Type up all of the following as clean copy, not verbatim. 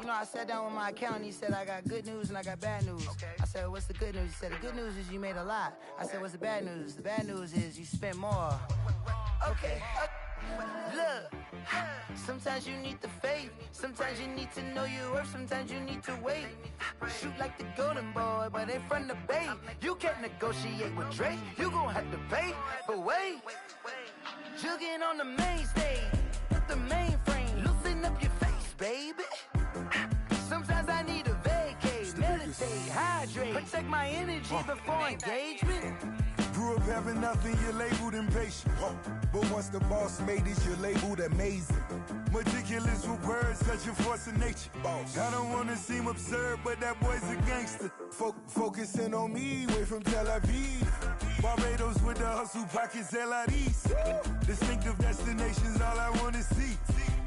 no, I sat down with my accountant. He said, I got good news and I got bad news. Okay. I said, what's the good news? He said, the good news is you made a lot. I said, what's the bad news? The bad news is you spent more. Okay. Look, sometimes you need the faith. Sometimes you need to know your worth. Sometimes you need to wait. Shoot like the golden boy, but in front of the bay. You can't negotiate with Drake. You gon' have to pay. But wait, jugging on the main stage with the mainframe. Loosen up your face, baby. Sometimes I need a vacate, meditate, hydrate, protect my energy before engagement. Grew up having nothing, you're labeled impatient. But once the boss made it, you're labeled amazing. Meticulous with words, such a force of nature. I don't wanna seem absurd, but that boy's a gangster. Focusing on me, way from Tel Aviv. Barbados with the hustle pockets, LIDs. Distinctive destinations, all I wanna see.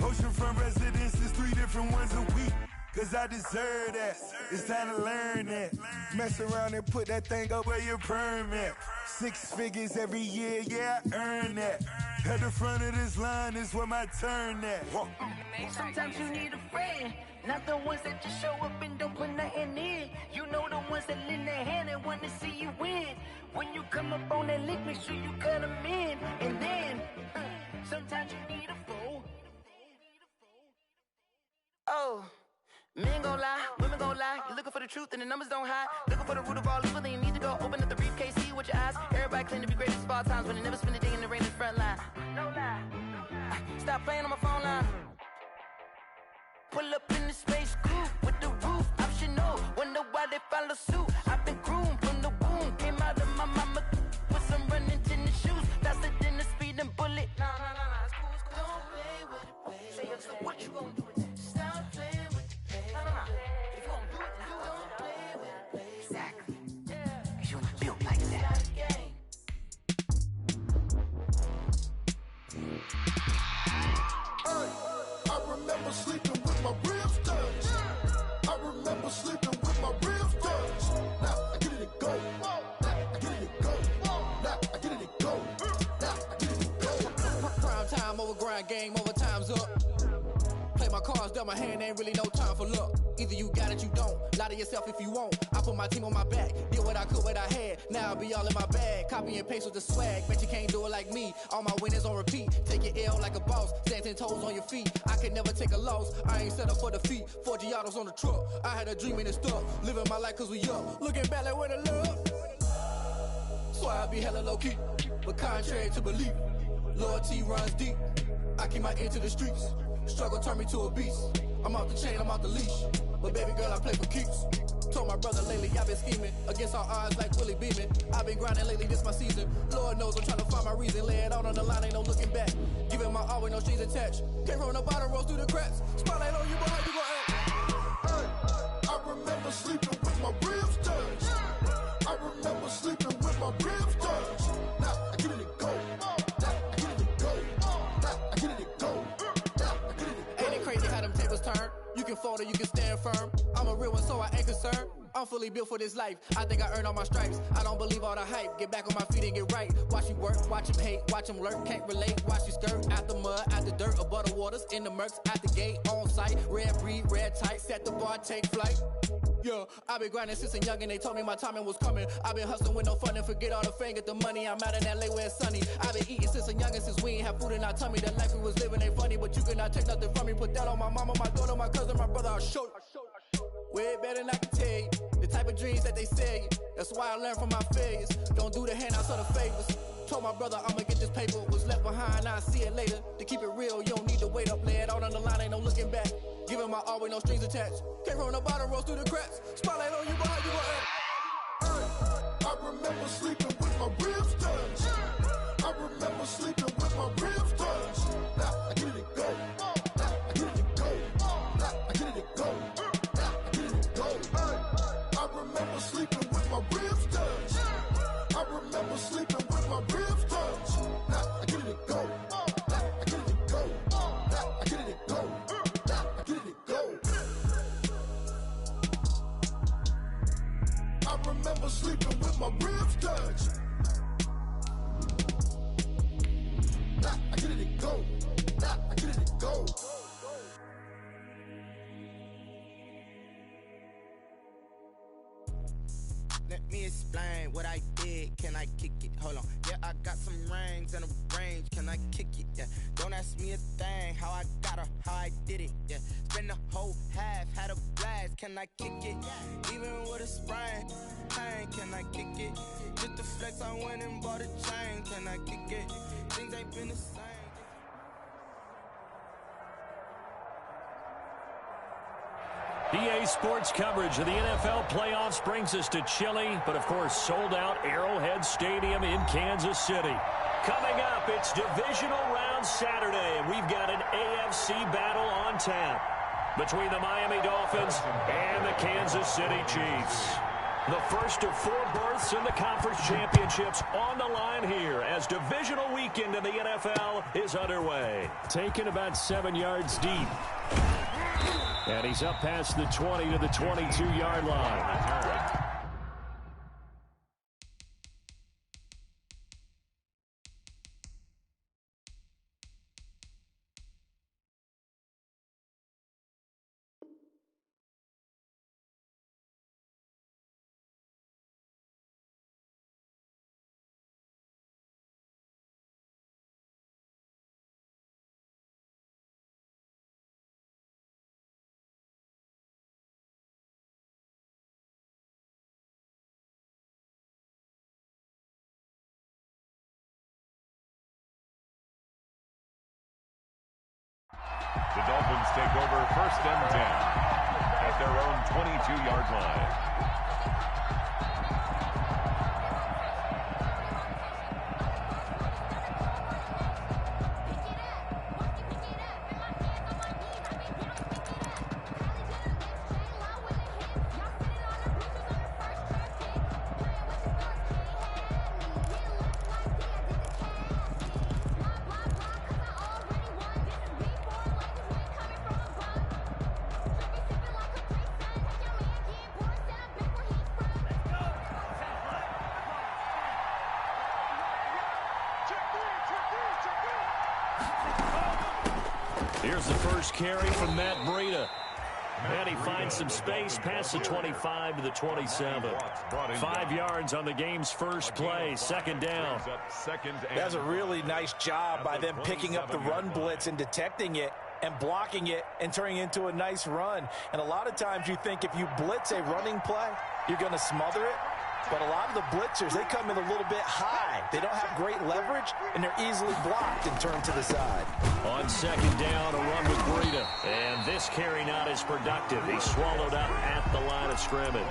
Oceanfront residences, 3 different ones a week. Cause I deserve that, it's time to learn that. Mess around and put that thing up where your permit. 6 figures every year, yeah, I earn that. At the front of this line is where my turn at. Sometimes you need a friend, not the ones that just show up and don't put nothing in. You know the ones that lend their hand and want to see you win. When you come up on that lick, make sure you cut them in. And then, sometimes you need a fool. Oh. Men gon' lie, women gon' lie. You're looking for the truth and the numbers don't hide. Looking for the root of all evil, then you need to go open up the briefcase, see with your eyes. Everybody claim to be greatest of all times, but they never spend a day in the rain in the front line. No lie, stop playing on my phone line. Pull up in the space coupe with the roof optional. Wonder why they follow suit. I've been groomed from the womb, came out of my mama with some running tennis shoes, faster than the speeding bullet. Nah, it's cool, it's cool. Don't play with it, baby. Say so what you gon' do with it? Stop playing with it. If you gon' do it, then don't play with it, baby. Exactly. Cause you're not built like that. I remember sleeping with my ribs touched. I remember sleeping with my ribs touched. Now I get it to go. Now I get it to go. Now I get it to go. Now I get it to go. Prime time over grind game, over time's up. Play my cards, dealt my hand, ain't really no time for luck. Either you got it, you don't. Lie to yourself if you won't. I put my team on my back, did what I could, what I had. Now I'll be all in my bag, copy and paste with the swag. Bet you can't do it like me. All my winners on repeat. Take your L like a boss, stand 10 toes on your feet. I can never take a loss. I ain't set up for defeat. 4 Giottos on the truck. I had a dream and it stuck. Living my life cause we up. Looking back like where the love. So I be hella low key, but contrary to belief, loyalty runs deep. I keep my ear to the streets. Struggle turned me to a beast. I'm off the chain, I'm off the leash. But baby girl, I play for keeps. Told my brother lately, I've been scheming against all odds like Willie Beeman. I've been grinding lately, this my season. Lord knows I'm trying to find my reason. Lay it out on the line, ain't no looking back. Giving my all with no strings attached. Came from the bottom, rose through the cracks. Spotlight on you, but how you gon' act? I remember sleeping with my ribs touched. I remember sleeping with my ribs touched. Now I get it to go. Now I get it to go. Now I get it to go. Now I get it to go. Ain't it crazy how them tables turn? You can fold or you can stand firm. I'm a real one, so I ain't concerned. I'm fully built for this life. I think I earned all my stripes. I don't believe all the hype. Get back on my feet and get right. Watch you work, watch him hate, watch him lurk. Can't relate, watch you skirt. Out the mud, out the dirt, above the waters, in the murks, out the gate, on site. Red breed, red tight, set the bar, take flight. Yeah, I've been grinding since a young and they told me my timing was coming. I've been hustling with no fun and forget all the fame, get the money. I'm out in LA where it's sunny. I've been eating since a youngin', since we ain't have food in our tummy. The life we was living ain't funny, but you cannot take nothing from me. Put that on my mama, my daughter, my cousin, my brother, I'll show you. Way better than I can tell you. The type of dreams that they sell you. That's why I learned from my failures. Don't do the handouts or the favors. Told my brother I'ma get this paper. Was left behind, I'll see it later. To keep it real, you don't need to wait up. Lay it out on the line, ain't no looking back. Giving my all with no strings attached. Came from the bottom, rose through the cracks. Spotlight on you, but how you gon' act? I remember sleeping with my ribs touched. I remember sleeping with my ribs touched. Now I get it to go. Now I get it to go. Now I get it to go. Now I get it to go. I remember sleeping with my ribs touched. I remember sleeping with my ribs touched. Now I get it to go. Now I get it to go. Now I get it to go. Now I get it to go. I remember sleeping with my ribs touched. explain what I did. Can I kick it? Hold on. Yeah, I got some rings and a range. Can I kick it? Yeah. Don't ask me a thing. How I got her, how I did it. Yeah. Spend the whole half, had a blast. Can I kick it? Even with a sprain. Pain, can I kick it? Just the flex, I went and bought a chain. Can I kick it? Things ain't been the same. EA Sports coverage of the NFL playoffs brings us to chilly, but of course sold out Arrowhead Stadium in Kansas City. Coming up, it's divisional round Saturday, and we've got an AFC battle on tap between the Miami Dolphins and the Kansas City Chiefs. The first of 4 berths in the conference championships on the line here as divisional weekend in the NFL is underway. Taken about 7 yards deep. And he's up past the 20 to the 22-yard line. The Dolphins take over 1st and 10 at their own 22-yard line. Here's the first carry from Matt Breida. And he finds some space past the 25 to the 27. 5 yards on the game's first play, 2nd down. That's a really nice job by them picking up the run blitz and detecting it and blocking it and turning it into a nice run. And a lot of times you think if you blitz a running play, you're going to smother it. But a lot of the blitzers, they come in a little bit high. They don't have great leverage, and they're easily blocked and turned to the side. On 2nd down, a run with Breida. And this carry not as productive. He's swallowed up at the line of scrimmage.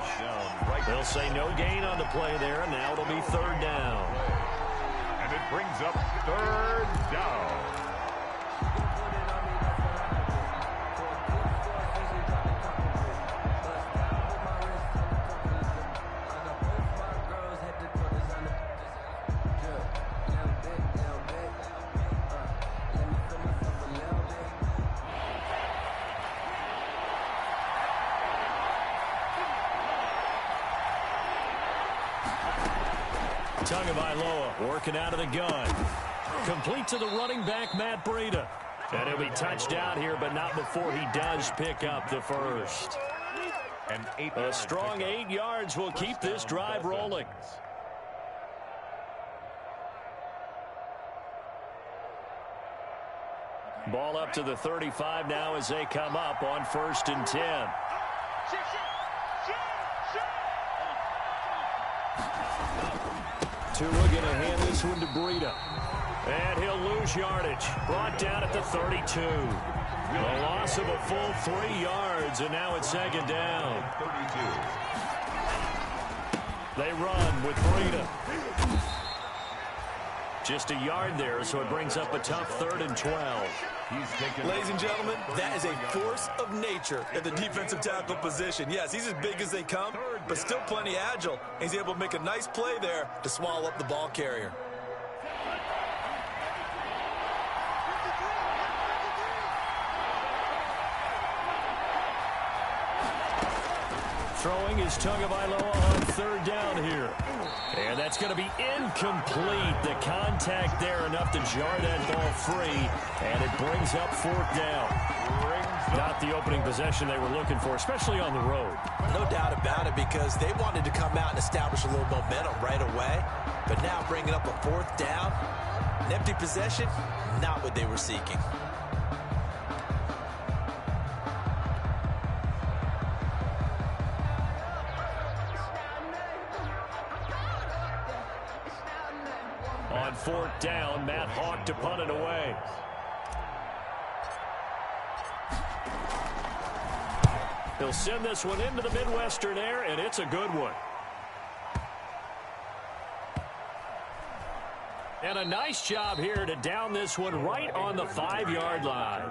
They'll say no gain on the play there, and now it'll be 3rd down. And it brings up 3rd down. Tagovailoa working out of the gun. Complete to the running back, Matt Breida. And he'll be touched down here, but not before he does pick up the first. A strong 8 yards will keep this drive rolling. Ball up to the 35 now as they come up on 1st and 10. Tua going to hand this one to Breida. And he'll lose yardage. Brought down at the 32. A loss of a full 3 yards, and now it's 2nd down. 32. They run with Breida. Just a yard there, so it brings up a tough 3rd and 12. Ladies and gentlemen, that is a force of nature at the defensive tackle position. Yes, he's as big as they come, but still plenty agile. He's able to make a nice play there to swallow up the ball carrier. Throwing is Tagovailoa on 3rd down here. And that's going to be incomplete. The contact there enough to jar that ball free. And it brings up 4th down. Brings Not the opening possession they were looking for, especially on the road. No doubt about it, because they wanted to come out and establish a little momentum right away. But now bringing up a 4th down, an empty possession, not what they were seeking. On 4th down, Matt Hawk to punt it away. He'll send this one into the Midwestern air, and it's a good one. And a nice job here to down this one right on the 5-yard line.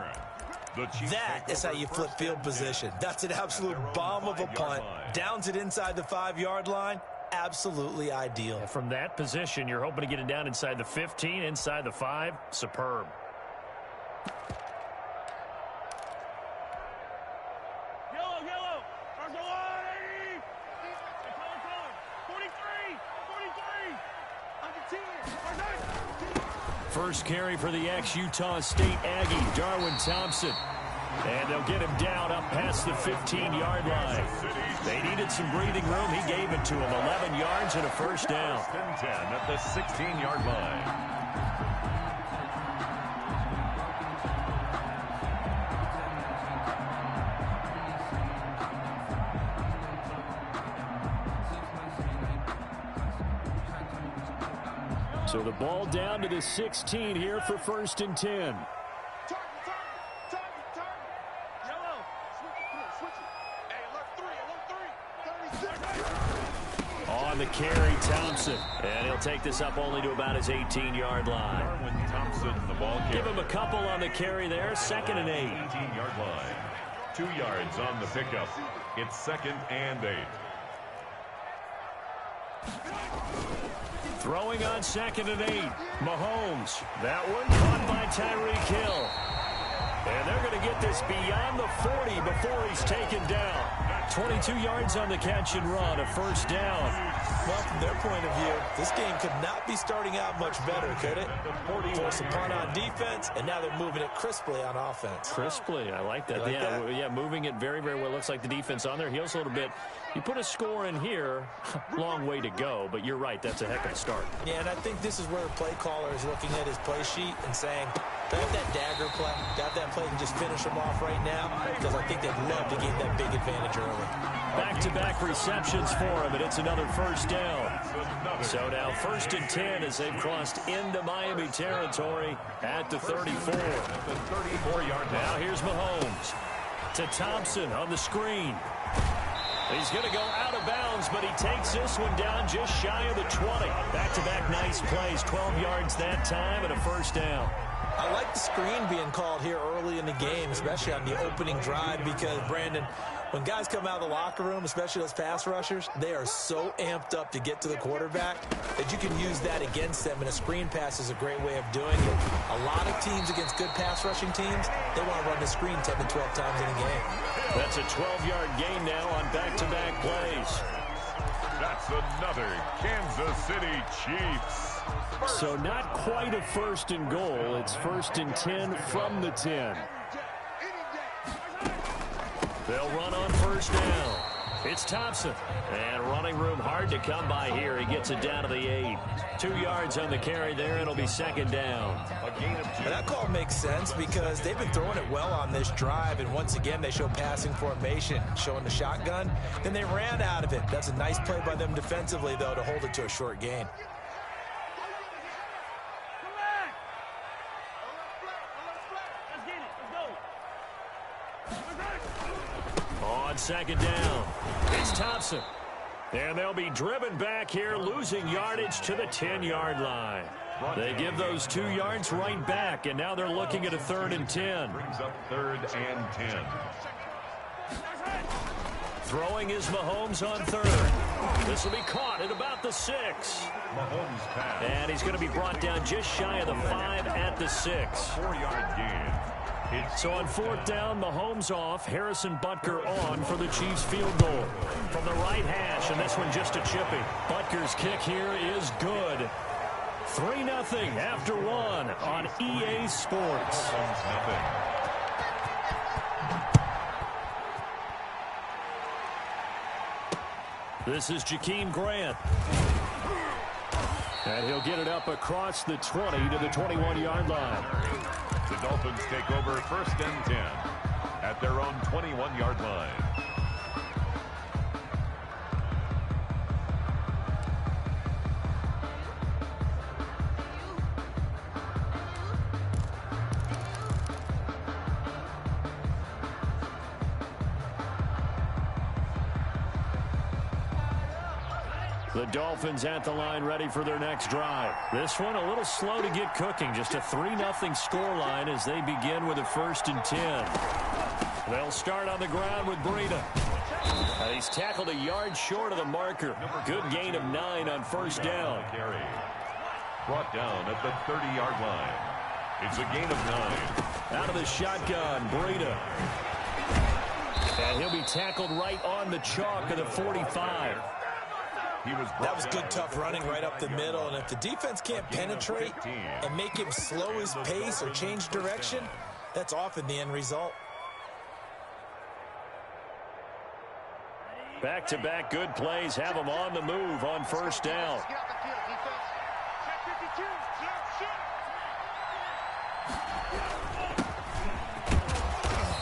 That is how you flip field position. That's an absolute bomb of a punt. Downs it inside the 5-yard line. Absolutely ideal. From that position, you're hoping to get it down inside the 15, inside the 5. Superb. Yellow. First and 1, 43. First carry for the ex-Utah State Aggie, Darwin Thompson. And they'll get him down up past the 15-yard line. They needed some breathing room. He gave it to him. 11 yards and a first down. 10 at the 16-yard line. So the ball down to the 16 here for 1st and 10. On the carry, Thompson. And he'll take this up only to about his 18-yard line. Darwin Thompson, the ball carry. Give him a couple on the carry there. 2nd and 8. 18-yard line. 2 yards on the pickup. It's 2nd and 8. Throwing on 2nd and 8. Mahomes. That one caught by Tyreek Hill. And they're going to get this beyond the 40 before he's taken down. 22 yards on the catch and run, a first down. Well, from their point of view, this game could not be starting out much better, could it? Force a punt on defense, and now they're moving it crisply on offense. Crisply, I like that. Yeah, moving it very, very well. Looks like the defense on their heels a little bit. You put a score in here, long way to go, but you're right, that's a heck of a start. Yeah, and I think this is where the play caller is looking at his play sheet and saying, they have that dagger play, got that play and just finish them off right now, because I think they'd love to gain that big advantage early. Back-to-back receptions for him, and it's another first down. So now 1st and 10 as they've crossed into Miami territory at the 34. At the 34-yard line. Now here's Mahomes to Thompson on the screen. He's going to go out of bounds, but he takes this one down just shy of the 20. Back-to-back nice plays, 12 yards that time and a first down. I like the screen being called here early in the game, especially on the opening drive, because, Brandon, when guys come out of the locker room, especially those pass rushers, they are so amped up to get to the quarterback that you can use that against them, and a screen pass is a great way of doing it. A lot of teams against good pass rushing teams, they want to run the screen 10 to 12 times in a game. That's a 12-yard gain now on back-to-back plays. That's another Kansas City Chiefs. So not quite a 1st and goal. It's 1st and 10 from the 10. They'll run on 1st down. It's Thompson. And running room hard to come by here. He gets it down to the 8. 2 yards on the carry there, and it'll be 2nd down. And that call makes sense because they've been throwing it well on this drive, and once again they show passing formation, showing the shotgun. Then they ran out of it. That's a nice play by them defensively, though, to hold it to a short gain. On 2nd down, it's Thompson. And they'll be driven back here, losing yardage to the 10-yard line. They give those 2 yards right back, and now they're looking at a 3rd and 10. Brings up 3rd and 10. Throwing is Mahomes on 3rd. This will be caught at about the 6. Mahomes pass. And he's going to be brought down just shy of the 5 at the 6. 4-yard gain. So on 4th down, Mahomes off, Harrison Butker on for the Chiefs field goal from the right hash, and this one just a chippy. Butker's kick here is good. 3-0 after 1 on EA Sports. This is Jakeem Grant. And he'll get it up across the 20 to the 21-yard line. The Dolphins take over 1st and 10 at their own 21-yard line. The Dolphins at the line ready for their next drive. This one a little slow to get cooking. Just a 3-0 scoreline as they begin with a 1st and 10. They'll start on the ground with Breida. He's tackled a yard short of the marker. Good gain of 9 on 1st down. Brought down at the 30-yard line. It's a gain of 9. Out of the shotgun, Breida. And he'll be tackled right on the chalk of the 45. That was good, tough running right up the middle. And if the defense can't penetrate and make him slow his pace or change direction, that's often the end result. Back-to-back good plays have him on the move on 1st down.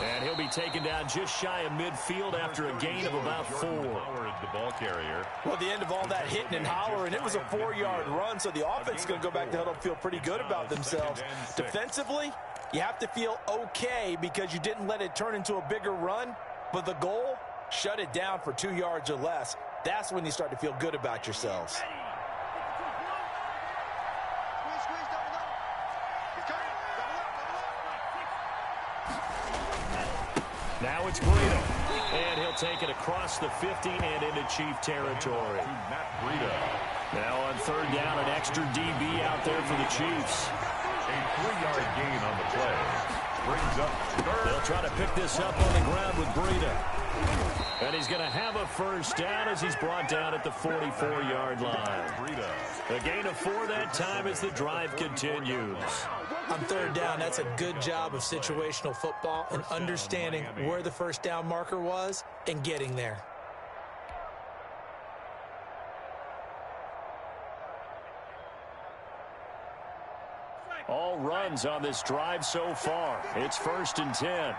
And he'll be taken down just shy of midfield after a gain of about 4. The ball carrier. Well, the end of all that hitting and hollering, it was a 4-yard run, so the offense is going to go back to huddle and feel pretty good about themselves. Defensively, you have to feel okay because you didn't let it turn into a bigger run, but the goal, shut it down for 2 yards or less. That's when you start to feel good about yourselves. Now it's Breida. And he'll take it across the 50 and into Chief territory. Matt Breida. Now on 3rd down, an extra DB out there for the Chiefs. A 3-yard gain on the play. Brings up 3rd. They'll try to pick this up on the ground with Breida. And he's going to have a 1st down as he's brought down at the 44-yard line. A gain of 4 that time as the drive continues. On 3rd down, that's a good job of situational football and understanding where the 1st down marker was and getting there. All runs on this drive so far. It's 1st and 10.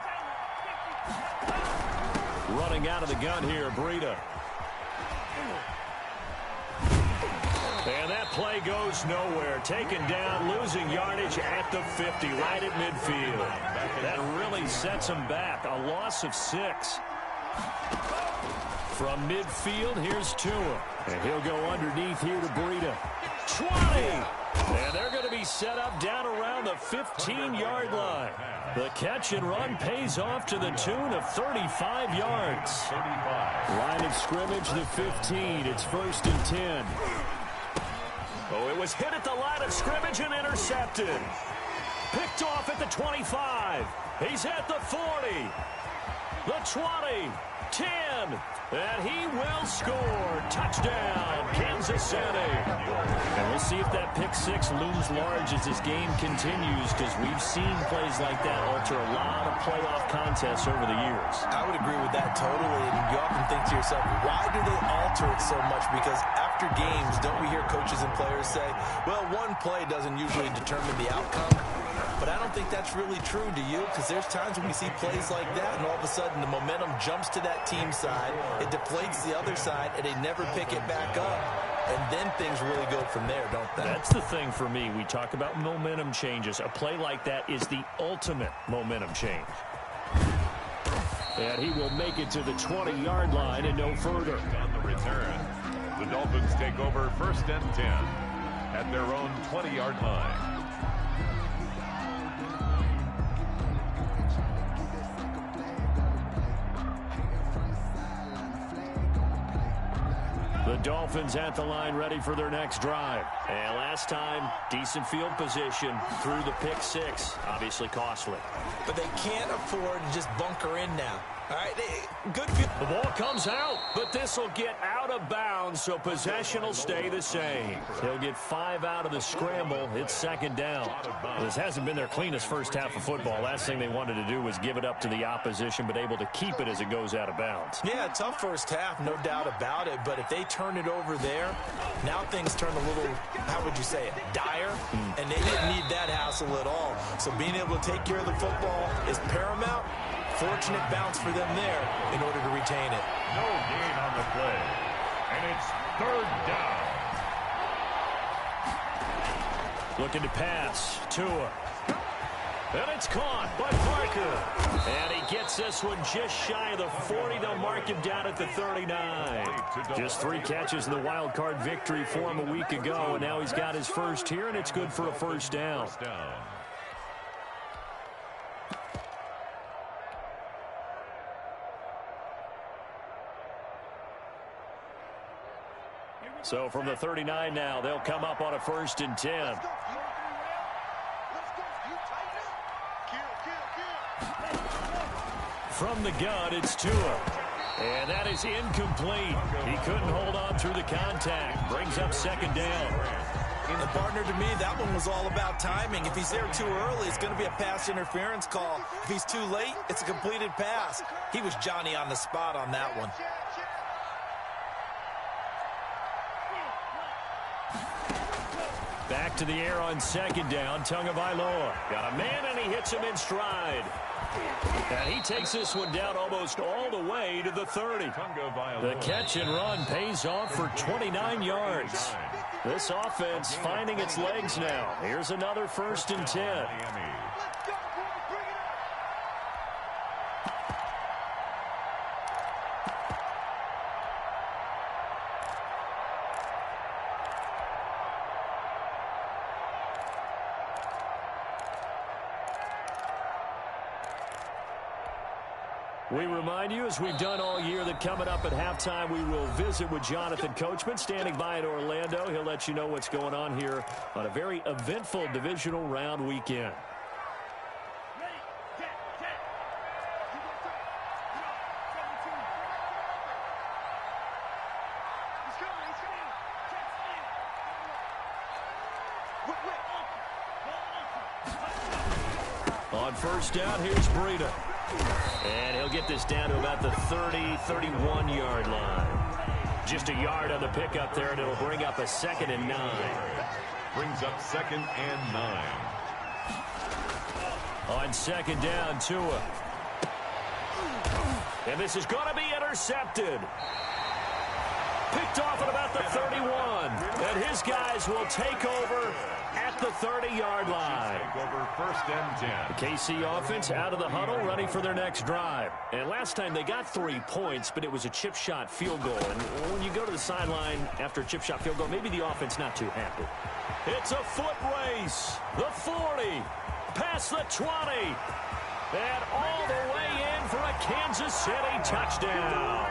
Running out of the gun here, Breida. And that play goes nowhere. Taken down, losing yardage at the 50, right at midfield. That really sets him back. A loss of 6. From midfield, here's Tua. And he'll go underneath here to Breida. 20! And they're going to be set up down around the 15-yard line. The catch and run pays off to the tune of 35 yards. Line of scrimmage, the 15. It's 1st and 10. Oh, it was hit at the line of scrimmage and intercepted. Picked off at the 25. He's at the 40. The 20. 10. And he will score. Touchdown, Kansas City. And we'll see if that pick 6 looms large as this game continues, because we've seen plays like that alter a lot of playoff contests over the years. I would agree with that totally. And you often think to yourself, why do they alter it so much? Because after games, don't we hear coaches and players say, well, one play doesn't usually determine the outcome? But I don't think that's really true, do you? Because there's times when we see plays like that, and all of a sudden the momentum jumps to that team side, it deflates the other side, and they never pick it back up. And then things really go from there, don't they? That's the thing for me. We talk about momentum changes. A play like that is the ultimate momentum change. And he will make it to the 20-yard line and no further. On the return, the Dolphins take over 1st and 10 at their own 20-yard line. The Dolphins at the line ready for their next drive. And last time, decent field position through the pick 6. Obviously costly. But they can't afford to just bunker in now. All right, good. The ball comes out, but this will get out of bounds, so possession will stay the same. He'll get 5 out of the scramble. It's second down. This hasn't been their cleanest first half of football. Last thing they wanted to do was give it up to the opposition, but able to keep it as it goes out of bounds. Yeah, tough first half, no doubt about it, but if they turn it over there, now things turn a little, how would you say it, dire, and they didn't need that hassle at all. So being able to take care of the football is paramount. Fortunate bounce for them there in order to retain it. No gain on the play. And it's third down. Looking to pass. Tua. And it's caught by Parker. And he gets this one just shy of the 40. They'll mark him down at the 39. Just 3 catches in the wild card victory for him a week ago. And now he's got his first here, and it's good for a first down. So from the 39 now, they'll come up on a 1st and 10. From the gun, it's Tua. And that is incomplete. He couldn't hold on through the contact. Brings up second down. And partner, to me, that one was all about timing. If he's there too early, it's going to be a pass interference call. If he's too late, it's a completed pass. He was Johnny on the spot on that one. Back to the air on second down. Tagovailoa got a man, and he hits him in stride. And he takes this one down almost all the way to the 30. The catch and run pays off for 29 yards. This offense finding its legs now. Here's another 1st and 10. We remind you, as we've done all year, that coming up at halftime, we will visit with Jonathan Coachman, standing by in Orlando. He'll let you know what's going on here on a very eventful divisional round weekend. On first down, here's Breida. And he'll get this down to about the 30-31-yard line. Just a yard on the pickup there, and it'll bring up a 2nd and 9. Brings up 2nd and 9. On second down, Tua. And this is going to be intercepted. Picked off at about the 31. And his guys will take over at the 30-yard line. Take over 1st and 10. The KC offense out of the huddle, ready for their next drive. And last time they got 3 points, but it was a chip shot field goal. And when you go to the sideline after a chip shot field goal, maybe the offense not too happy. It's a foot race. The 40, past the 20, and all the way in for a Kansas City touchdown.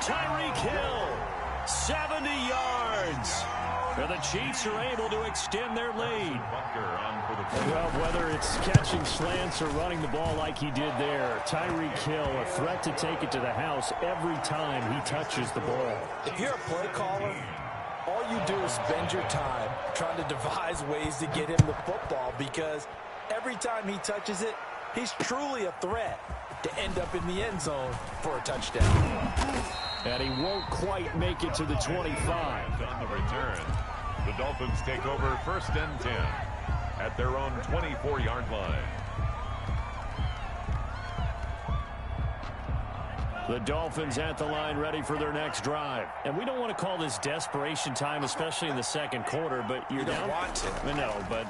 Tyreek Hill, 70 yards. And the Chiefs are able to extend their lead. Well, whether it's catching slants or running the ball like he did there, Tyreek Hill, a threat to take it to the house every time he touches the ball. If you're a play caller, all you do is spend your time trying to devise ways to get him the football, because every time he touches it, he's truly a threat to end up in the end zone for a touchdown. And he won't quite make it to the 25. On the return, the Dolphins take over 1st and 10 at their own 24-yard line. The Dolphins at the line, ready for their next drive. And we don't want to call this desperation time, especially in the second quarter, but you're down. You don't want to. No, but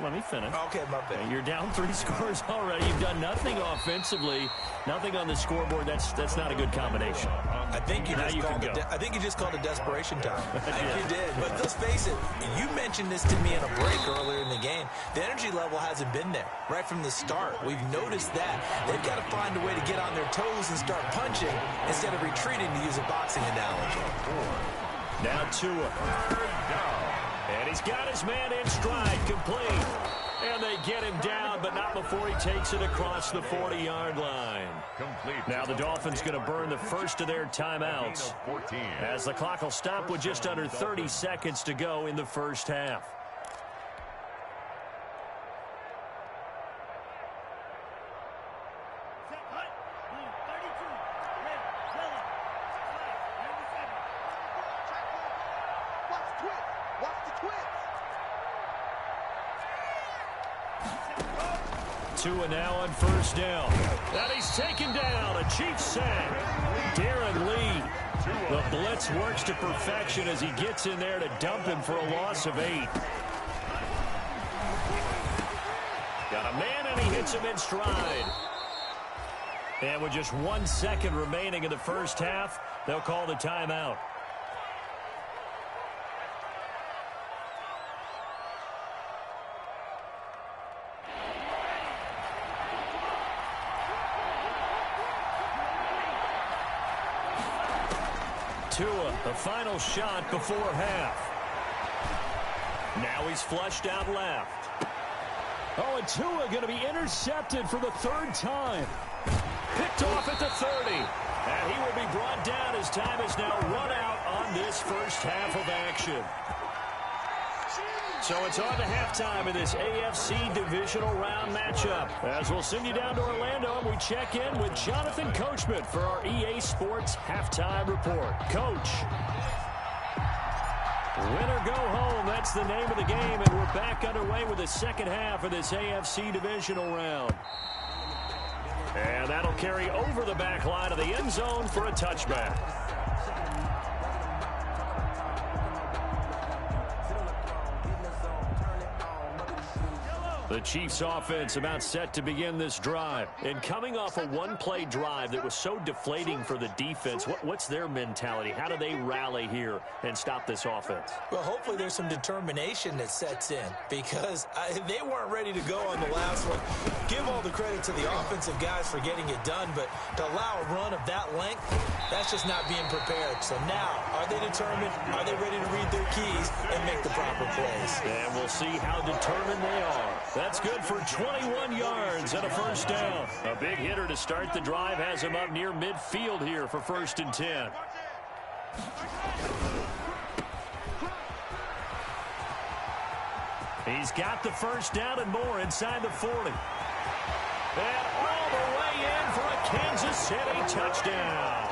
let me finish. Okay, my bad. You're down 3 scores already. You've done nothing offensively, nothing on the scoreboard. That's not a good combination. I think you just called it desperation time. I think you did. But let's face it, you mentioned this to me in a break earlier in the game. The energy level hasn't been there right from the start. We've noticed that. They've got to find a way to get on their toes and start punching instead of retreating, to use a boxing analogy. Now Tua. And he's got his man in stride, complete. And they get him down, but not before he takes it across the 40-yard line. Now the Dolphins going to burn the first of their timeouts as the clock will stop with just under 30 seconds to go in the first half. Tua now on first down. And he's taken down. A Chiefs sack. Darren Lee. The blitz works to perfection as he gets in there to dump him for a loss of 8. Got a man and he hits him in stride. And with just 1 second remaining in the first half, they'll call the timeout. Tua, the final shot before half. Now he's flushed out left. Oh, and Tua going to be intercepted for the 3rd time. Picked off at the 30. And he will be brought down as time is now run out on this first half of action. So it's on to halftime in this AFC divisional round matchup. As we'll send you down to Orlando, and we check in with Jonathan Coachman for our EA Sports Halftime Report. Coach. Win or go home, that's the name of the game, and we're back underway with the second half of this AFC divisional round. And that'll carry over the back line of the end zone for a touchback. The Chiefs offense about set to begin this drive. And coming off a one-play drive that was so deflating for the defense, what's their mentality? How do they rally here and stop this offense? Well, hopefully there's some determination that sets in because they weren't ready to go on the last one. Give all the credit to the offensive guys for getting it done, but to allow a run of that length, that's just not being prepared. So now, are they determined? Are they ready to read their keys and make the proper plays? And we'll see how determined they are. That's good for 21 yards and a first down. A big hitter to start the drive has him up near midfield here for 1st and 10. He's got the first down and more inside the 40. And all the way in for a Kansas City touchdown.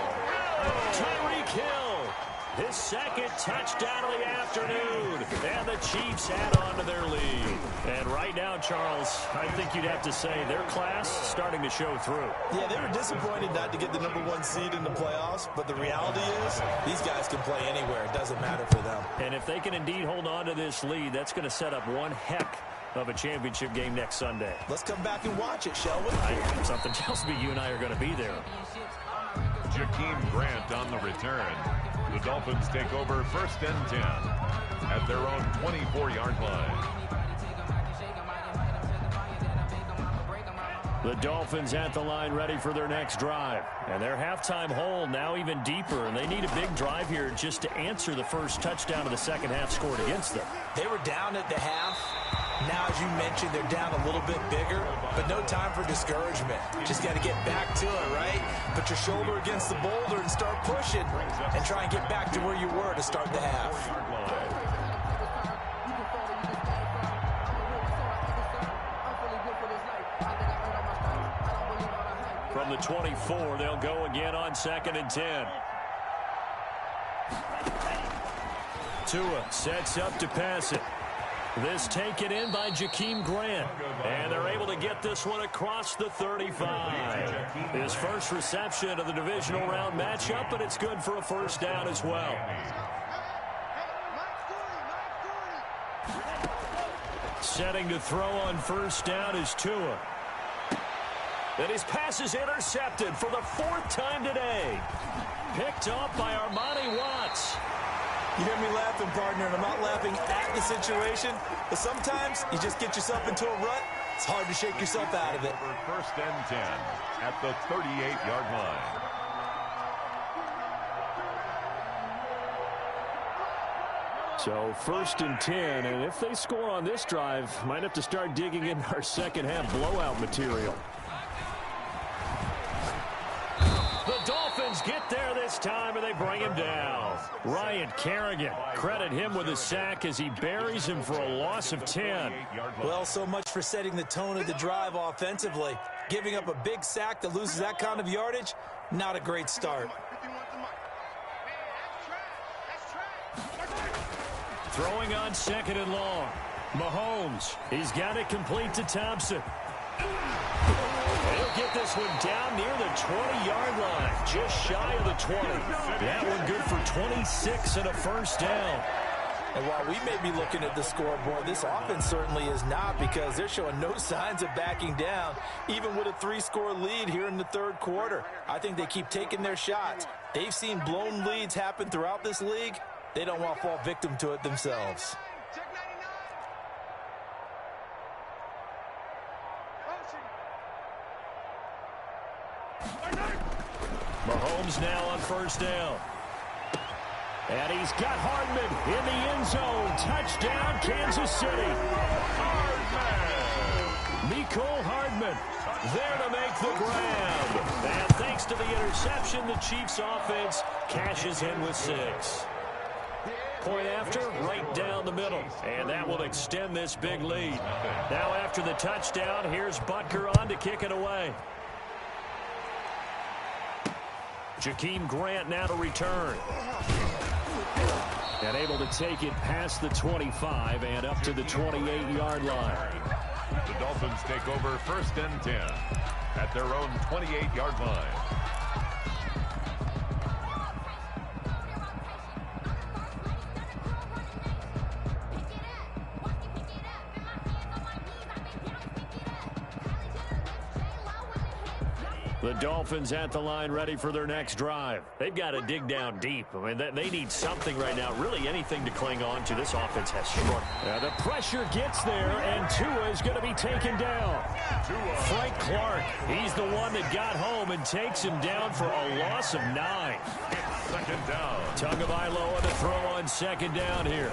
Tyreek Hill, his 2nd touchdown of the afternoon. And the Chiefs add on to their lead. And right now, Charles, I think you'd have to say their class starting to show through. Yeah, they were disappointed not to get the #1 seed in the playoffs, but the reality is these guys can play anywhere. It doesn't matter for them. And if they can indeed hold on to this lead, that's going to set up one heck of a championship game next Sunday. Let's come back and watch it, shall we? Something tells me you and I are going to be there. Jakeem Grant on the return. The Dolphins take over 1st and 10 at their own 24-yard line. The Dolphins at the line ready for their next drive. And their halftime hole now even deeper. And they need a big drive here just to answer the first touchdown of the second half scored against them. They were down at the half. Now, as you mentioned, they're down a little bit bigger, but no time for discouragement. Just got to get back to it, right? Put your shoulder against the boulder and start pushing and try and get back to where you were to start the half. From the 24, they'll go again on 2nd and 10. Tua sets up to pass it. This taken in by Jakeem Grant. And they're able to get this one across the 35. His first reception of the divisional round matchup, but it's good for a first down as well. Setting to throw on first down is Tua. And his pass is intercepted for the 4th time today. Picked off by Armani Watts. You hear me laughing, partner, and I'm not laughing at the situation, but sometimes you just get yourself into a rut. It's hard to shake yourself out of it. 1st and 10 at the 38-yard line. So 1st and 10, and if they score on this drive, might have to start digging in our second half blowout material. The Dolphins get there this time, and they bring him down. Ryan Kerrigan, credit him with a sack as he buries him for a loss of 10. Well, so much for setting the tone of the drive offensively. Giving up a big sack that loses that kind of yardage, not a great start. Throwing on 2nd and long. Mahomes, he's got it complete to Thompson. He'll get this one down near the 20-yard line, just shy of the 20. That one good for 26 and a first down. And while we may be looking at the scoreboard, this offense certainly is not, because they're showing no signs of backing down, even with a 3-score lead here in the 3rd quarter. I think they keep taking their shots. They've seen blown leads happen throughout this league. They don't want to fall victim to it themselves. Mahomes now on 1st down. And he's got Hardman in the end zone. Touchdown, Kansas City. Mecole Hardman there to make the grab. And thanks to the interception, the Chiefs offense cashes in with 6. Point after, right down the middle. And that will extend this big lead. Now after the touchdown, here's Butker on to kick it away. Jakeem Grant now to return. And able to take it past the 25 and up to the 28-yard line. The Dolphins take over 1st and 10 at their own 28-yard line. The Dolphins at the line, ready for their next drive. They've got to dig down deep. I mean, they need something right now, really anything to cling on to. This offense has struggled. The pressure gets there, and Tua is going to be taken down. Frank Clark, he's the one that got home and takes him down for a loss of 9. 2nd down. Tagovailoa to throw on 2nd down here.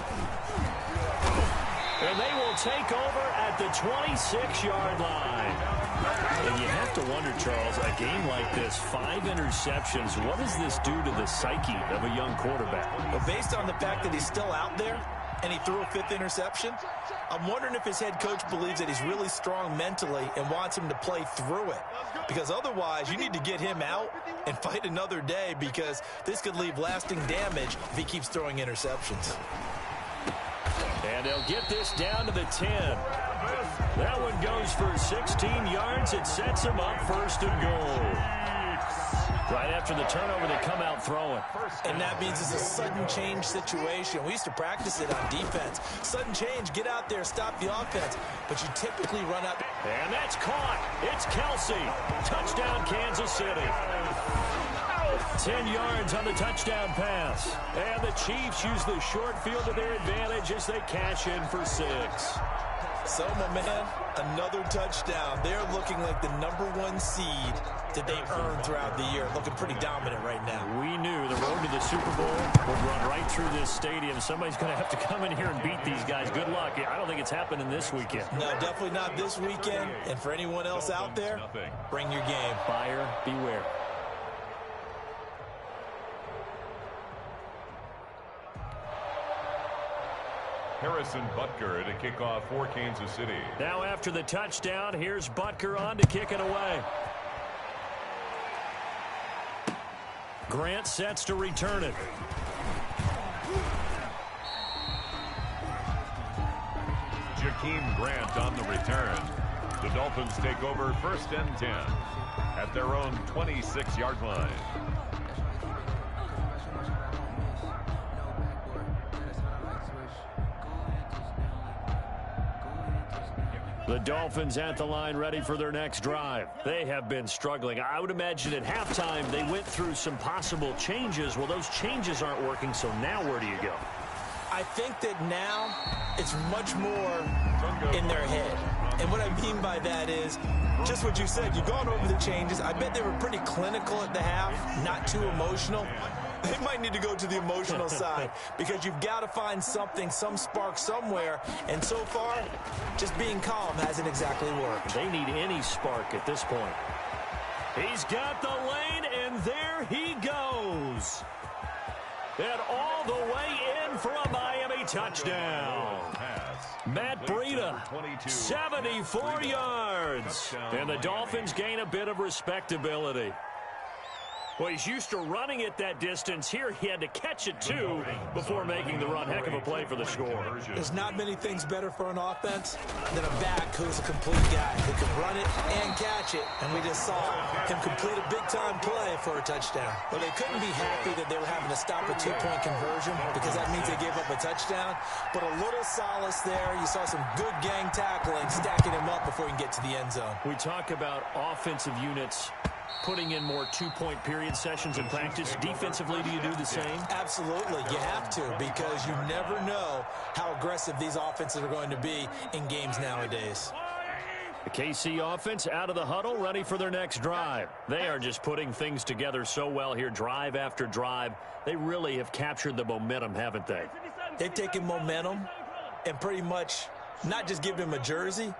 And they will take over at the 26-yard line. And you have to wonder, Charles, a game like this, 5 interceptions, what does this do to the psyche of a young quarterback? Well, based on the fact that he's still out there and he threw a 5th interception, I'm wondering if his head coach believes that he's really strong mentally and wants him to play through it. Because otherwise, you need to get him out and fight another day, because this could leave lasting damage if he keeps throwing interceptions. And they'll get this down to the 10. That one goes for 16 yards. It sets them up 1st and goal. Right after the turnover, they come out throwing. And that means it's a sudden change situation. We used to practice it on defense. Sudden change, get out there, stop the offense. But you typically run up. And that's caught. It's Kelsey. Touchdown, Kansas City. 10 yards on the touchdown pass. And the Chiefs use the short field to their advantage as they cash in for 6. So, my man, another touchdown. They're looking like the #1 seed that they earned throughout the year. Looking pretty dominant right now. We knew the road to the Super Bowl would run right through this stadium. Somebody's going to have to come in here and beat these guys. Good luck. I don't think it's happening this weekend. No, definitely not this weekend. And for anyone else out there, bring your game. Buyer beware. Harrison Butker to kick off for Kansas City. Now after the touchdown, here's Butker on to kick it away. Grant sets to return it. Jakeem Grant on the return. The Dolphins take over 1st and 10 at their own 26-yard line. The Dolphins at the line, ready for their next drive. They have been struggling. I would imagine at halftime they went through some possible changes. Well, those changes aren't working, so now where do you go? I think that now it's much more in their head. And what I mean by that is just what you said. You've gone over the changes. I bet they were pretty clinical at the half, not too emotional. they might need to go to the emotional side because you've got to find something, some spark somewhere. And so far, just being calm hasn't exactly worked. They need any spark at this point. He's got the lane, and there he goes. And all the way in for a Miami touchdown. Matt Breida, 74 yards. And the Dolphins gain a bit of respectability. Well, he's used to running it that distance. Here he had to catch it, too, before making the run. Heck of a play for the score. There's not many things better for an offense than a back who's a complete guy who can run it and catch it. And we just saw him complete a big-time play for a touchdown. Well, they couldn't be happy that they were having to stop a two-point conversion because that means they gave up a touchdown. But a little solace there. You saw some good gang tackling, stacking him up before he can get to the end zone. We talk about offensive units putting in more two-point period sessions in practice. Defensively, do you do the same? Absolutely. You have to because you never know how aggressive these offenses are going to be in games nowadays. The KC offense out of the huddle, ready for their next drive. They are just putting things together so well here, drive after drive. They really have captured the momentum, haven't they? They've taken momentum and pretty much not just give him a jersey,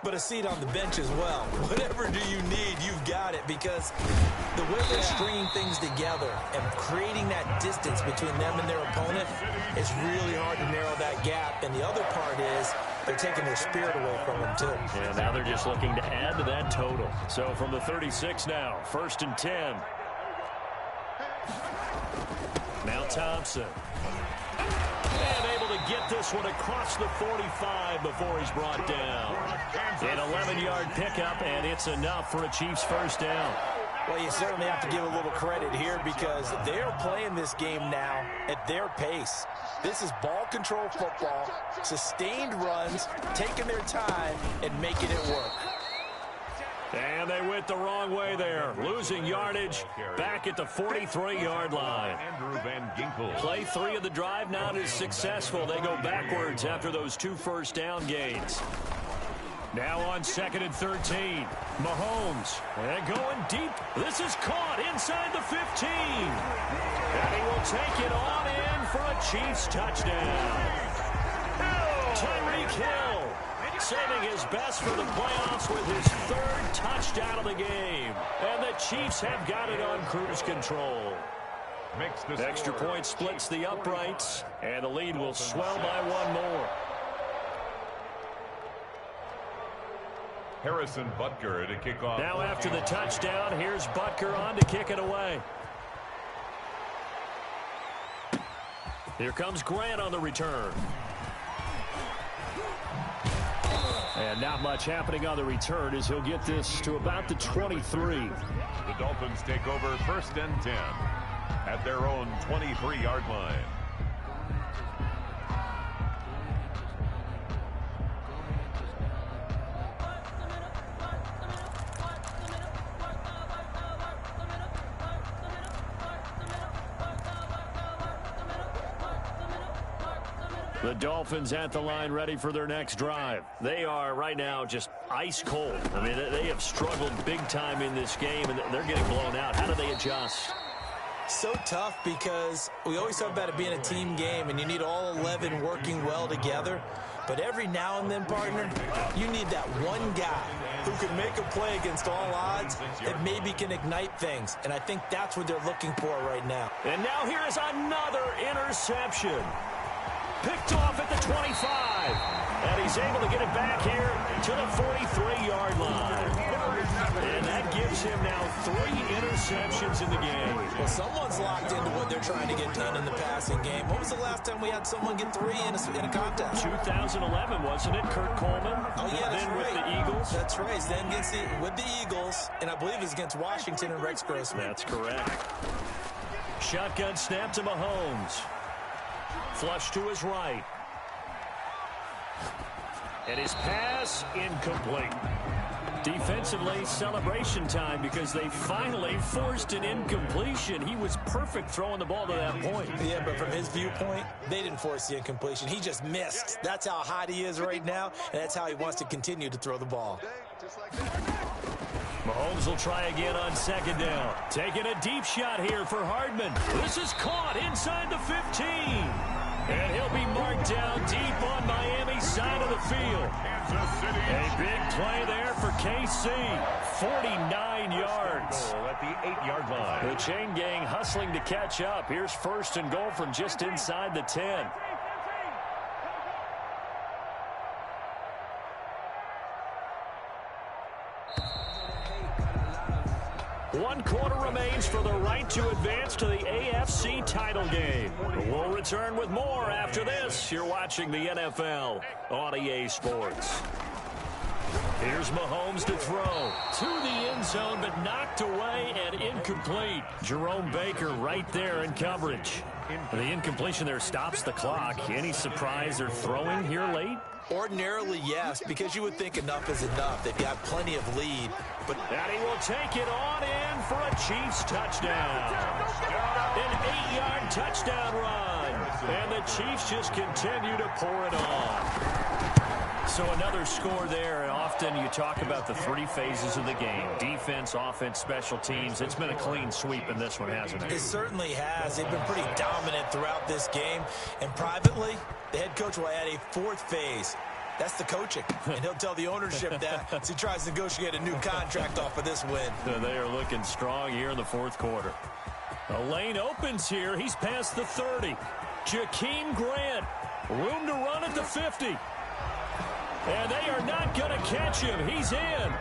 but a seat on the bench as well. Whatever do you need, you've got it, because the way they're stringing things together and creating that distance between them and their opponent, it's really hard to narrow that gap. And the other part is they're taking their spirit away from them, too. Yeah, now they're just looking to add to that total. So from the 36 now, 1st and 10. Now Thompson. And able to get this one across the 45 before he's brought down. An 11-yard pickup, and it's enough for a Chiefs first down. Well, you certainly have to give a little credit here because they're playing this game now at their pace. This is ball control football, sustained runs, taking their time, and making it work. And they went the wrong way there, losing yardage back at the 43-yard line. Play 3 of the drive not as successful. They go backwards after those 2 first down gains. Now on 2nd and 13, Mahomes, and going deep. This is caught inside the 15. And he will take it on in for a Chiefs touchdown. Tyreek Hill saving his best for the playoffs with his 3rd touchdown of the game. And the Chiefs have got it on cruise control. Extra point splits the uprights, and the lead will swell by 1 more. Harrison Butker to kick off. Now after the touchdown, here's Butker on to kick it away. Here comes Grant on the return. And not much happening on the return as he'll get this to about the 23. The Dolphins take over 1st and 10 at their own 23-yard line. The Dolphins at the line ready for their next drive. They are right now just ice cold. I mean, they have struggled big time in this game, and they're getting blown out. How do they adjust? So tough because we always talk about it being a team game, and you need all 11 working well together. But every now and then, partner, you need that one guy who can make a play against all odds that maybe can ignite things. And I think that's what they're looking for right now. And now here is another interception. Picked off at the 25. And he's able to get it back here to the 43-yard line. And that gives him now 3 interceptions in the game. Well, someone's locked into what they're trying to get done in the passing game. When was the last time we had someone get 3 in a contest? 2011, wasn't it? Kurt Coleman. Oh, yeah, that's then right. With the Eagles. That's right. Then with the Eagles, and I believe it's against Washington and Rex Grossman. That's correct. Shotgun snap to Mahomes. Flush to his right. And his pass incomplete. Defensively, celebration time because they finally forced an incompletion. He was perfect throwing the ball to that point. Yeah, but from his viewpoint, they didn't force the incompletion. He just missed. That's how hot he is right now, and that's how he wants to continue to throw the ball. Mahomes will try again on second down. Taking a deep shot here for Hardman. This is caught inside the 15. And he'll be marked down deep on Miami's side of the field. A big play there for KC. 49 yards. At the 8-yard line. The chain gang hustling to catch up. Here's first and goal from just inside the 10. One quarter remains for the right to advance to the AFC title game. We'll return with more after this. You're watching the NFL on EA Sports. Here's Mahomes to throw to the end zone, but knocked away and incomplete. Jerome Baker right there in coverage. The incompletion there stops the clock. Any surprise they're throwing here late? Ordinarily, yes, because you would think enough is enough. They've got plenty of lead. But and he will take it on in for a Chiefs touchdown. An 8-yard touchdown run. And the Chiefs just continue to pour it on. So another score there. And often you talk about the three phases of the game. Defense, offense, special teams. It's been a clean sweep in this one, hasn't it? It certainly has. They've been pretty dominant throughout this game. And privately, the head coach will add a fourth phase. That's the coaching. And he'll tell the ownership that as he tries to negotiate a new contract off of this win. They are looking strong here in the fourth quarter. A lane opens here. He's past the 30. Jakeem Grant. Room to run at the 50. And they are not going to catch him. He's in.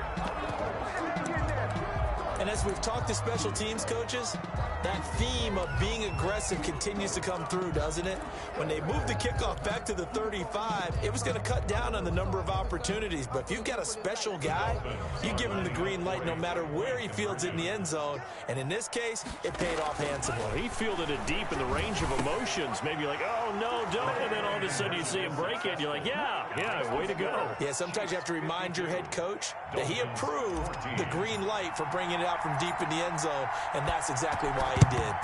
And as we've talked to special teams coaches, that theme of being aggressive continues to come through, doesn't it? When they moved the kickoff back to the 35, it was going to cut down on the number of opportunities. But if you've got a special guy, you give him the green light no matter where he fields it in the end zone. And in this case, it paid off handsomely. Well, he fielded it deep in the range of emotions. Maybe like, oh, no, don't. And then all of a sudden you see him break it. And you're like, yeah, way to go. Yeah, sometimes you have to remind your head coach that he approved the green light for bringing it out from deep in the end zone. And that's exactly why he did.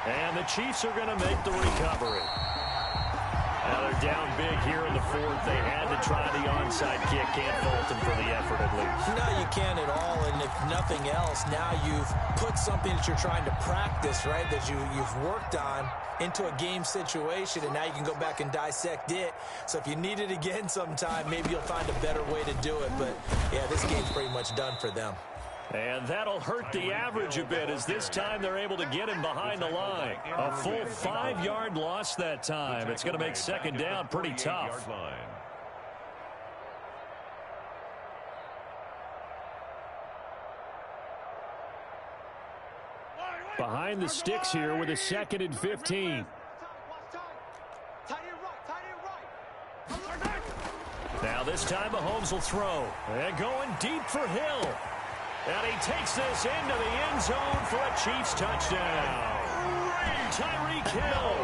And the Chiefs are going to make the recovery. Now they're down big here in the fourth. They had to try the onside kick. Can't fault them for the effort at least. No, you can't at all. And if nothing else, now you've put something that you're trying to practice, right, that you've worked on into a game situation, and now you can go back and dissect it. So if you need it again sometime, maybe you'll find a better way to do it. But, yeah, this game's pretty much done for them. And that'll hurt the average a bit as this time they're able to get him behind the line. A full 5-yard loss that time. It's going to make second down pretty tough. Behind the sticks here with a 2nd and 15. Now this time Mahomes will throw. And going deep for Hill. And he takes this into the end zone for a Chiefs touchdown. Tyreek Hill,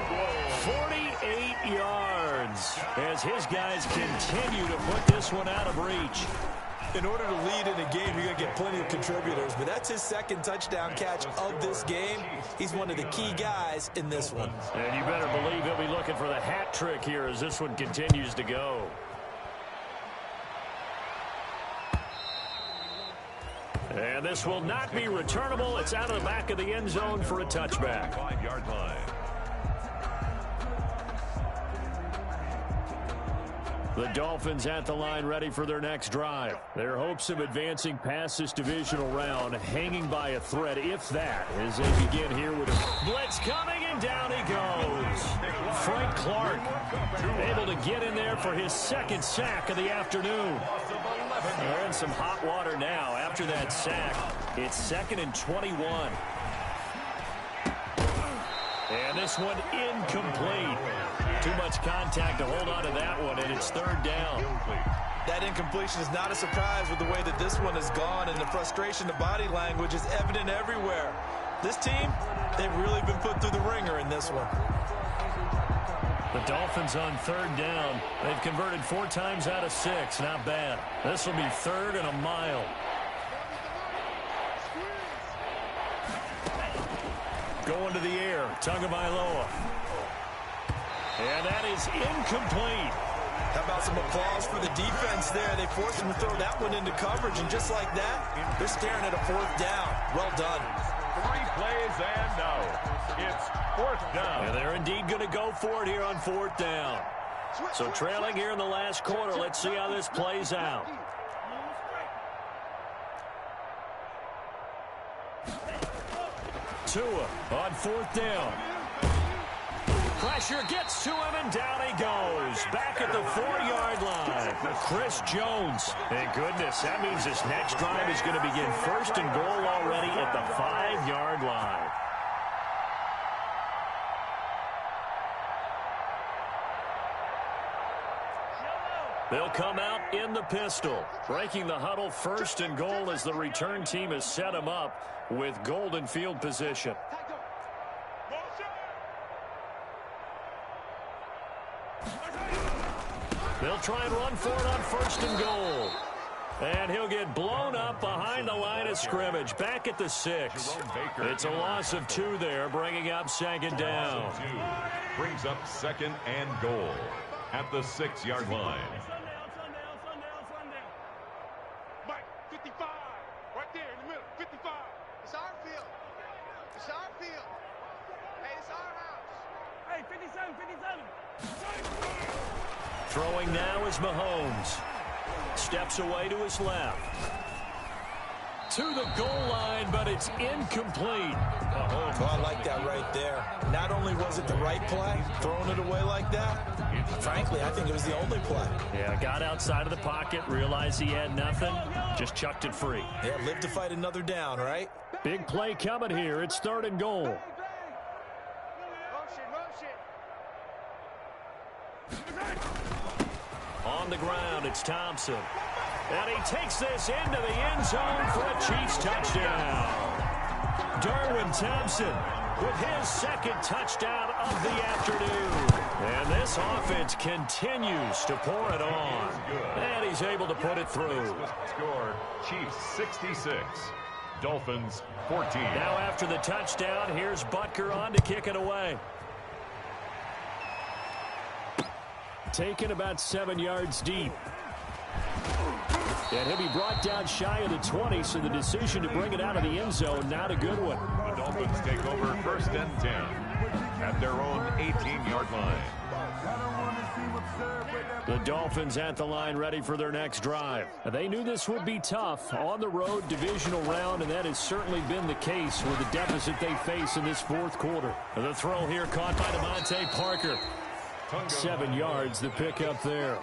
48 yards, as his guys continue to put this one out of reach. In order to lead in a game, you're going to get plenty of contributors, but that's his second touchdown catch of this game. He's one of the key guys in this one. And you better believe he'll be looking for the hat trick here as this one continues to go. And this will not be returnable. It's out of the back of the end zone for a touchback. 5-yard line. The Dolphins at the line ready for their next drive. Their hopes of advancing past this divisional round hanging by a thread, if that, as they begin here with a blitz coming, and down he goes. Frank Clark able to get in there for his second sack of the afternoon. They're in some hot water now after that sack. It's 2nd and 21. And this one incomplete. Too much contact to hold on to that one, and it's 3rd down. That incompletion is not a surprise with the way that this one has gone, and the frustration, the body language is evident everywhere. This team, they've really been put through the ringer in this one. The Dolphins on 3rd down. They've converted 4 times out of 6. Not bad. This will be 3rd and a mile. Going to the air. Tagovailoa. And that is incomplete. How about some applause for the defense there? They forced him to throw that one into coverage, and just like that, they're staring at a 4th down. Well done. 3 plays and out. It's 4th down. And they're indeed going to go for it here on 4th down. So trailing here in the last quarter. Let's see how this plays out. Tua on 4th down. Pressure gets to him, and down he goes. Back at the 4-yard line. Chris Jones. Thank goodness. That means this next drive is going to begin 1st and goal already at the 5-yard line. They'll come out in the pistol. Breaking the huddle, 1st and goal as the return team has set him up with golden field position. They'll try and run for it on 1st and goal. And he'll get blown up behind the line of scrimmage. Back at the 6. It's a loss of 2 there, bringing up 2nd down. Brings up 2nd and goal at the 6-yard line. Mike, 55. Right there in the middle. 55. It's our field. It's our field. Hey, it's our house. Hey, 57, 57. Throwing now is Mahomes. Steps away to his left. To the goal line, but it's incomplete. Oh, I like that right there. Not only was it the right play, throwing it away like that, frankly, I think it was the only play. Yeah, got outside of the pocket, realized he had nothing, just chucked it free. Yeah, live to fight another down, right? Big play coming here. It's 3rd and goal. Motion, motion. On the ground, it's Thompson. And he takes this into the end zone for a Chiefs touchdown. Darwin Thompson with his 2nd touchdown of the afternoon. And this offense continues to pour it on. And he's able to put it through. Score, Chiefs 66, Dolphins 14. Now after the touchdown, here's Butker on to kick it away. Taken about 7 yards deep. And he'll be brought down shy of the 20, so the decision to bring it out of the end zone, not a good one. The Dolphins take over 1st and 10 at their own 18-yard line. The Dolphins at the line ready for their next drive. They knew this would be tough on the road, divisional round, and that has certainly been the case with the deficit they face in this 4th quarter. The throw here caught by Devontae Parker. 7 yards, the pickup there.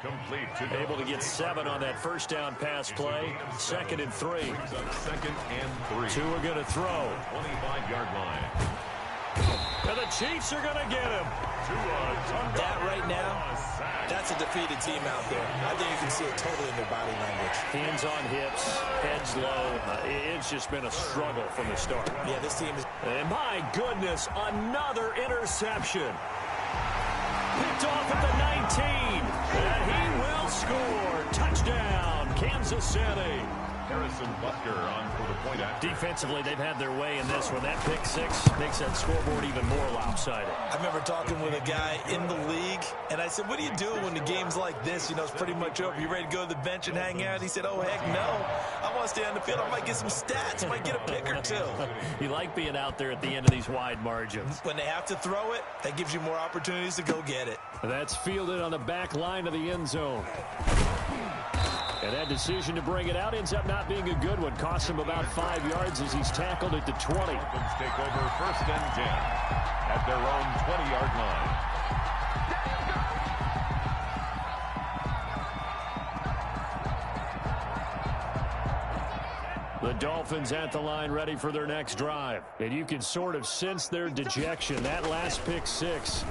Complete to able to get 7 on that 1st down pass play. 2nd and 3. 2nd and 3. 2 are going to throw. 25-yard line. And the Chiefs are going to get him. That right now, that's a defeated team out there. I think you can see it totally in their body language. Hands on hips, heads low. It's just been a struggle from the start. Yeah, this team is... And my goodness, another interception. Picked off at the 19. And he will score. Touchdown, Kansas City. Harrison Butker on for the point after. Defensively, they've had their way in this one. That pick 6 makes that scoreboard even more lopsided. I remember talking with a guy in the league, and I said, what do you do when the game's like this? You know, it's pretty much over. You ready to go to the bench and hang out? He said, oh, heck no. I want to stay on the field. I might get some stats. I might get a pick or 2. You like being out there at the end of these wide margins. When they have to throw it, that gives you more opportunities to go get it. That's fielded on the back line of the end zone. And that decision to bring it out ends up not being a good one. Costs him about 5 yards as he's tackled at the 20. Dolphins take over 1st and 10 at their own 20-yard line. The Dolphins at the line ready for their next drive. And you can sort of sense their dejection. That last pick 6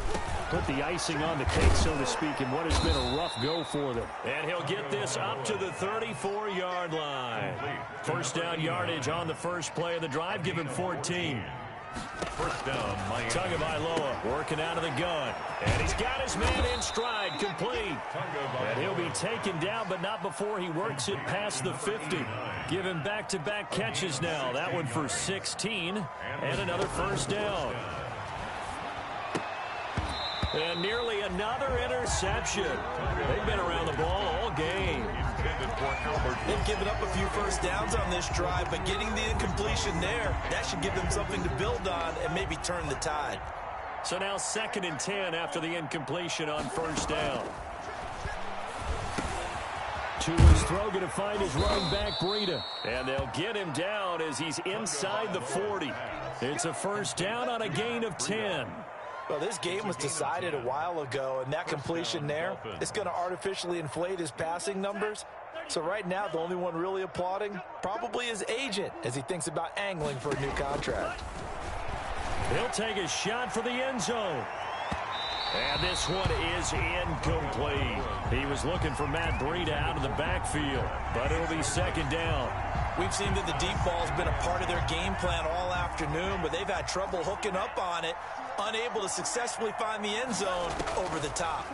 put the icing on the cake, so to speak, in what has been a rough go for them. And he'll get this up to the 34-yard line. 1st down yardage on the first play of the drive. Give him 14. 1st down, Miami. Tagovailoa working out of the gun. And he's got his man in stride, complete. And he'll be taken down, but not before he works it past the 50. Give him back-to-back catches now. That one for 16 and another 1st down. And nearly another interception. They've been around the ball all game. They've given up a few first downs on this drive, but getting the incompletion there, that should give them something to build on and maybe turn the tide. So now 2nd and 10 after the incompletion on first down. To his throw, going to find his running back, Breida. And they'll get him down as he's inside the 40. It's a first down on a gain of 10. Well, this game was decided a while ago, and that completion there is going to artificially inflate his passing numbers. So right now, the only one really applauding probably his agent as he thinks about angling for a new contract. He'll take a shot for the end zone. And this one is incomplete. He was looking for Matt Breida out of the backfield, but it'll be 2nd down. We've seen that the deep ball's been a part of their game plan all afternoon, but they've had trouble hooking up on it, unable to successfully find the end zone over the top.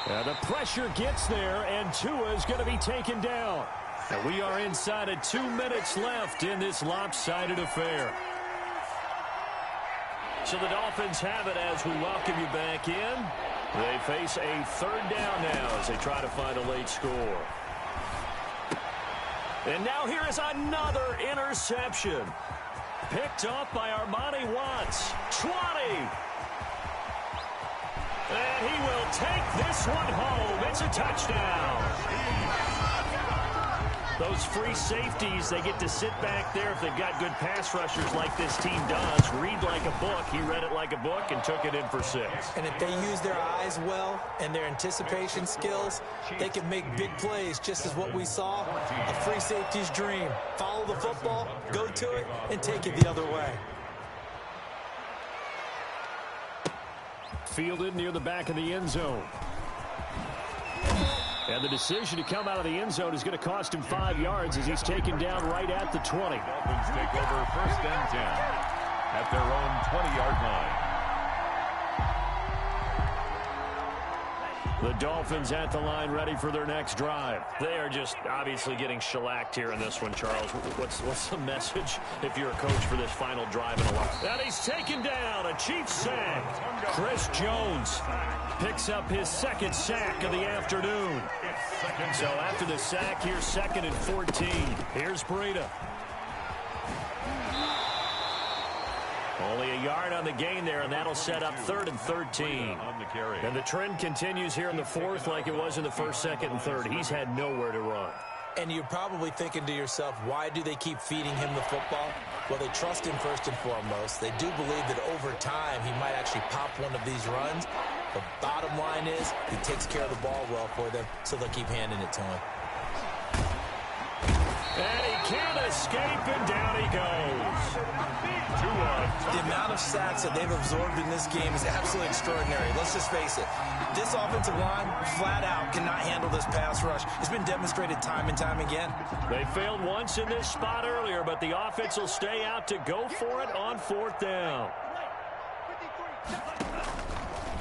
The pressure gets there, and Tua is going to be taken down. And we are inside of 2 minutes left in this lopsided affair. So the Dolphins have it as we welcome you back in. They face a 3rd down now as they try to find a late score. And now here is another interception. Picked off by Armani Watts. 20. And he will take this one home. It's a touchdown. Those free safeties, they get to sit back there if they've got good pass rushers like this team does. Read like a book. He read it like a book and took it in for 6. And if they use their eyes well and their anticipation skills, they can make big plays, just as what we saw. A free safety's dream. Follow the football, go to it, and take it the other way. Fielded near the back of the end zone. And the decision to come out of the end zone is going to cost him 5 yards as he's taken down right at the 20. Dolphins take over 1st and 10 at their own 20-yard line. The Dolphins at the line ready for their next drive. They are just obviously getting shellacked here in this one, Charles. What's the message if you're a coach for this final drive in a while? And he's taken down, a Chiefs sack. Chris Jones picks up his 2nd sack of the afternoon. So after the sack, here's 2nd and 14. Here's Breida. Only a yard on the gain there, and that'll set up 3rd and 13. And the trend continues here in the 4th like it was in the 1st, 2nd, and 3rd. He's had nowhere to run. And you're probably thinking to yourself, why do they keep feeding him the football? Well, they trust him first and foremost. They do believe that over time he might actually pop one of these runs. The bottom line is he takes care of the ball well for them, so they'll keep handing it to him. And he can't escape, and down he goes. The amount of sacks that they've absorbed in this game is absolutely extraordinary. Let's just face it. This offensive line, flat out, cannot handle this pass rush. It's been demonstrated time and time again. They failed once in this spot earlier, but the offense will stay out to go for it on 4th down.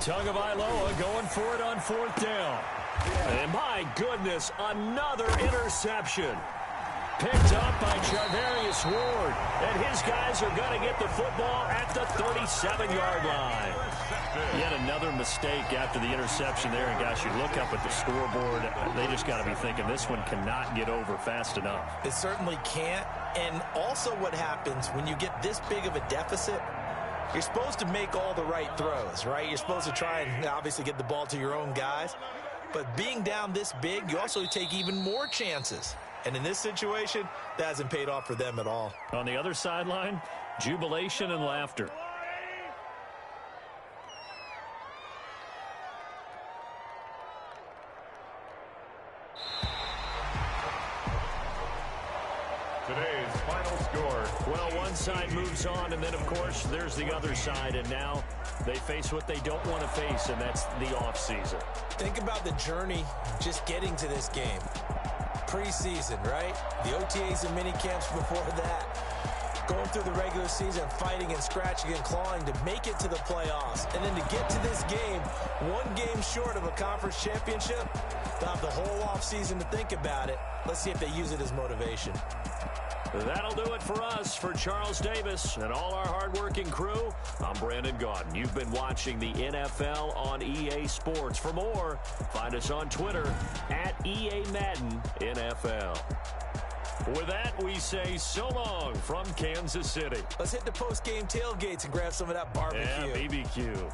Tagovailoa going for it on 4th down. And my goodness, another interception. Picked up by Charvarius Ward. And his guys are going to get the football at the 37-yard line. Yet another mistake after the interception there. And, gosh, you look up at the scoreboard. They just got to be thinking this one cannot get over fast enough. It certainly can't. And also what happens when you get this big of a deficit, you're supposed to make all the right throws, right? You're supposed to try and obviously get the ball to your own guys. But being down this big, you also take even more chances. And in this situation, that hasn't paid off for them at all. On the other sideline, jubilation and laughter. Today's final score. Well, one side moves on, and then, of course, there's the other side. And now they face what they don't want to face, and that's the offseason. Think about the journey just getting to this game. Preseason, right? The OTAs and mini camps before that. Going through the regular season, fighting and scratching and clawing to make it to the playoffs. And then to get to this game, one game short of a conference championship, they'll have the whole offseason to think about it. Let's see if they use it as motivation. That'll do it for us. For Charles Davis and all our hardworking crew, I'm Brandon Gaudin. You've been watching the NFL on EA Sports. For more, find us on Twitter at EA Madden NFL. With that, we say so long from Kansas City. Let's hit the post-game tailgates and grab some of that barbecue. Yeah, BBQ.